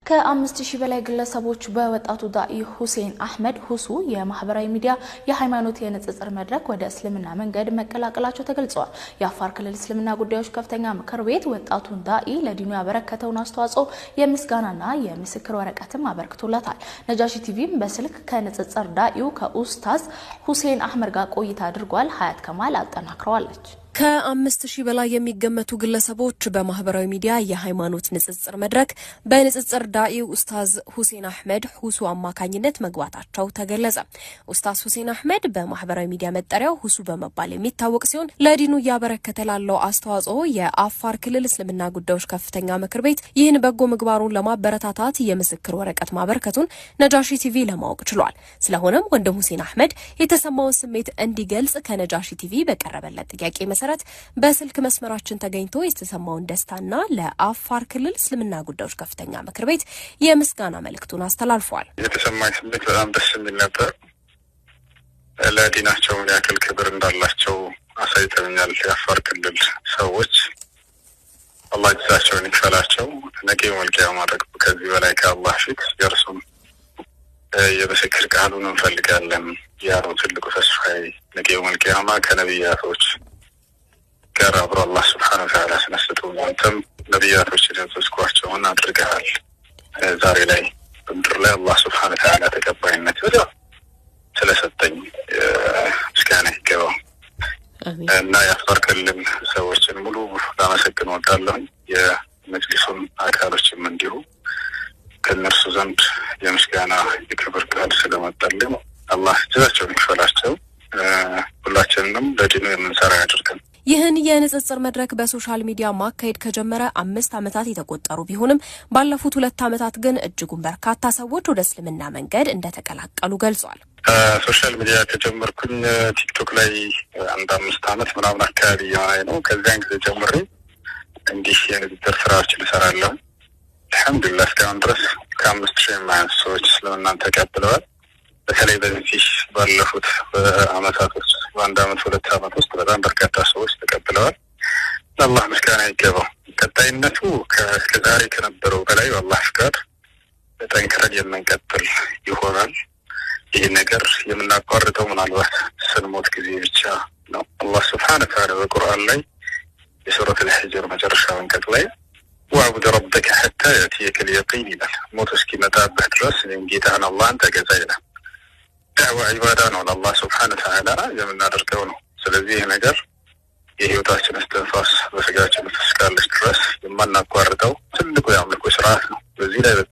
ከ5000 በላይ ግለሰቦች በወጣቱ ዳኢ ሁሴን አህመድ ሁሱ የማህበራዊ ሚዲያ የሃይማኖት የንጽጽር መድረክ ወደ እስልምና መንገድ መቀላቀላቸው ተገልጿል። የአፋር ክልል እስልምና ጉዳዮች ከፍተኛ ምክር ቤት ወጣቱን ዳኢ ለዲኑ ያበረከተውን አስተዋጽኦ የምስጋናና የምስክር ወረቀትም አበርክቶለታል። ነጃሺ ቲቪም በስልክ ከንጽጽር ዳኢው ከኡስታዝ ሁሴን አህመድ ጋር ቆይታ አድርጓል። ሀያት ከማል አጠናክረዋለች። ከ5000 በላይ የሚገመቱ ግለሰቦች በማህበራዊ ሚዲያ የሃይማኖት ንጽጽር መድረክ በንጽጽር ዳኢው ኡስታዝ ሁሴን አህመድ ሁሱ አማካኝነት መግባታቸው ተገለጸ። ኡስታዝ ሁሴን አህመድ በማህበራዊ ሚዲያ መጠሪያው ሁሱ በመባል የሚታወቅ ሲሆን ለዲኑ እያበረከተ ላለው አስተዋጽኦ የአፋር ክልል እስልምና ጉዳዮች ከፍተኛ ምክር ቤት ይህን በጎ ምግባሩን ለማበረታታት የምስክር ወረቀት ማበርከቱን ነጃሺ ቲቪ ለማወቅ ችሏል። ስለሆነም ወንድም ሁሴን አህመድ የተሰማውን ስሜት እንዲገልጽ ከነጃሺ ቲቪ በቀረበለት ጥያቄ በስልክ መስመራችን ተገኝቶ የተሰማውን ደስታና ለአፋር ክልል እስልምና ጉዳዮች ከፍተኛ ምክር ቤት የምስጋና መልእክቱን አስተላልፏል። የተሰማኝ ስሜት በጣም ደስ የሚል ነበር። ለዲናቸው ምን ያክል ክብር እንዳላቸው አሳይተውኛል። የአፋር ክልል ሰዎች አላህ ጀዛቸውን ይክፈላቸው። ነገ መልቂያ ማድረግ ከዚህ በላይ ከአላህ ፊት የእርሱም የምስክር ቃሉን እንፈልጋለን። ያው ትልቁ ተስፋዬ ነገ መልቂያ ከነቢያቶች ጋር አብሮ አላህ ሱብሓነሁ ወተዓላ ስነስቶ አንተም ነቢያቶችን ያዘዝኳቸውን አድርገሃል። ዛሬ ላይ በምድር ላይ አላህ ሱብሓነሁ ወተዓላ ተቀባይነት ስለሰጠኝ ምስጋና ይገባው እና የአፋር ክልል ሰዎችን ሙሉ ላመሰግን እወዳለሁ። የመጅሊሱን አካሎችም እንዲሁ ከእነርሱ ዘንድ የምስጋና የክብር ቃል ስለመጣልን አላህ ጀዛቸውን ይክፈላቸው። ሁላችንንም ለዲኑ የምንሰራ ያድርገን። ይህን የንጽጽር መድረክ በሶሻል ሚዲያ ማካሄድ ከጀመረ 5 ዓመታት የተቆጠሩ ቢሆንም ባለፉት 2 ዓመታት ግን እጅጉን በርካታ ሰዎች ወደ እስልምና መንገድ እንደተቀላቀሉ ገልጿል። ሶሻል ሚዲያ ከጀመርኩኝ ቲክቶክ ላይ 5 ዓመት ምናምን አካባቢ ነው። ከዚያን ጊዜ ጀምሬ እንዲህ የንጽጽር ስራዎችን እሰራለሁ። አልሐምዱሊላህ እስካሁን ድረስ ከ5000 የማያንሱ ሰዎች እስልምናን ተቀብለዋል። በተለይ በዚህ ባለፉት አመታቶች በአንድ አመት 2 አመት ውስጥ በጣም በርካታ ሰዎች ተቀብለዋል። አላህ ምስጋና ይገባው። ቀጣይነቱ ከዛሬ ከነበረው በላይ አላህ ፍቃድ ጠንክረን የምንቀጥል ይሆናል። ይህ ነገር የምናቋርጠው ምናልባት ስንሞት ጊዜ ብቻ ነው። አላህ ሱብሓነሁ ወተዓላ በቁርአን ላይ የሱረት አልሂጅር መጨረሻ አንቀጽ ላይ ወአቡድ ረበከ ሐታ ያእቲየከል የቂን ይላል። ሞት እስኪመጣብህ ድረስ ጌታህን አላህን ተገዛ ይላል። ዳዕዋ ዒባዳ ነው። ለአላህ ሱብሓነሁ ወተዓላ የምናደርገው ነው። ስለዚህ ይህ ነገር የህይወታችን እስትንፋስ በስጋችን እስካለች ድረስ የማናቋርጠው ትልቁ የአምልኮ ስርዓት ነው። በዚህ ላይ